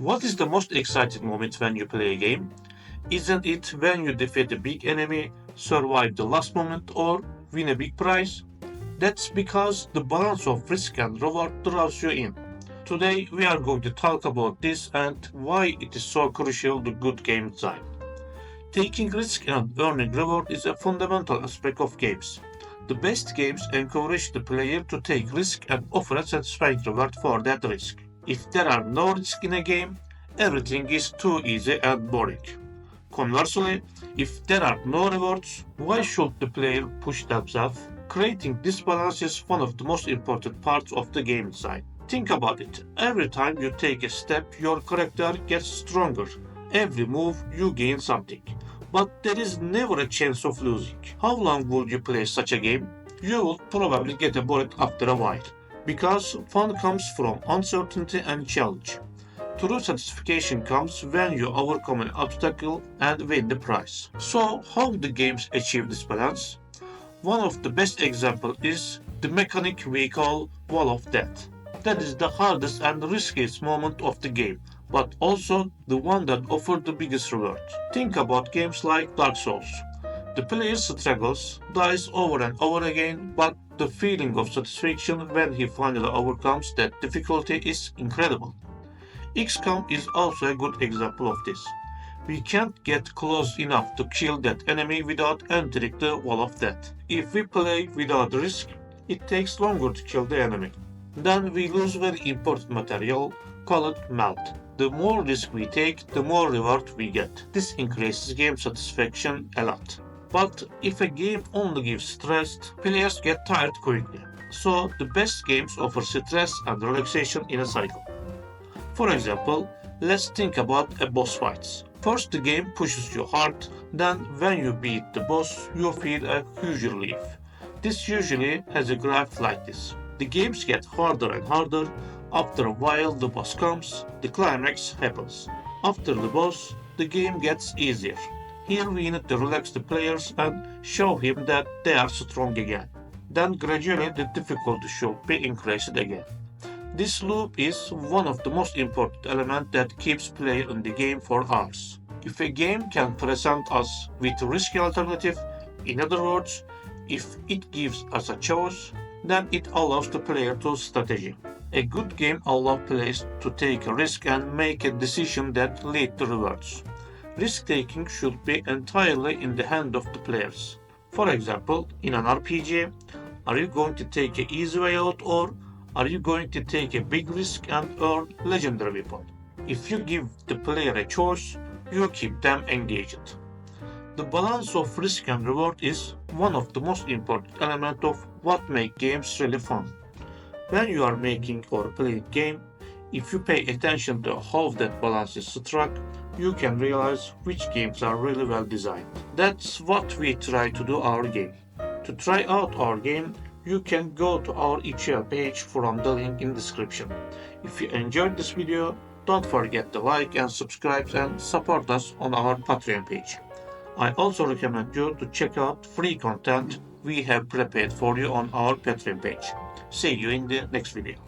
What is the most exciting moment when you play a game? Isn't it when you defeat a big enemy, survive the last moment, or win a big prize? That's because the balance of risk and reward draws you in. Today we are going to talk about this and why it is so crucial to good game design. Taking risk and earning reward is a fundamental aspect of games. The best games encourage the player to take risk and offer a satisfying reward for that risk. If there are no risk in a game, everything is too easy and boring. Conversely, if there are no rewards, why should the player push themselves? Creating this balance is one of the most important parts of the game design. Think about it. Every time you take a step, your character gets stronger. Every move, you gain something. But there is never a chance of losing. How long would you play such a game? You would probably get bored after a while. Because fun comes from uncertainty and challenge. True satisfaction comes when you overcome an obstacle and win the prize. So, how do games achieve this balance? One of the best examples is the mechanic we call Wall of Death. That is the hardest and riskiest moment of the game, but also the one that offers the biggest reward. Think about games like Dark Souls. The player struggles, dies over and over again, but the feeling of satisfaction when he finally overcomes that difficulty is incredible. XCOM is also a good example of this. We can't get close enough to kill that enemy without entering the wall of death. If we play without risk, it takes longer to kill the enemy. Then we lose very important material called melt. The more risk we take, the more reward we get. This increases game satisfaction a lot. But if a game only gives stress, players get tired quickly. So the best games offer stress and relaxation in a cycle. For example, let's think about a boss fight. First the game pushes you hard, then when you beat the boss, you feel a huge relief. This usually has a graph like this. The games get harder and harder. After a while the boss comes, the climax happens. After the boss, the game gets easier. Here we need to relax the players and show him that they are strong again. Then gradually the difficulty should be increased again. This loop is one of the most important elements that keeps player in the game for hours. If a game can present us with a risky alternative, in other words, if it gives us a choice, then it allows the player to strategy. A good game allows players to take a risk and make a decision that lead to rewards. Risk taking should be entirely in the hand of the players. For example, in an RPG, are you going to take an easy way out or are you going to take a big risk and earn legendary weapon? If you give the player a choice, you keep them engaged. The balance of risk and reward is one of the most important elements of what makes games really fun. When you are making or playing a game, if you pay attention to how that balance is struck, you can realize which games are really well designed. That's what we try to do our game. To try out our game, you can go to our itch.io page from the link in description. If you enjoyed this video, don't forget to like and subscribe and support us on our Patreon page. I also recommend you to check out free content we have prepared for you on our Patreon page. See you in the next video.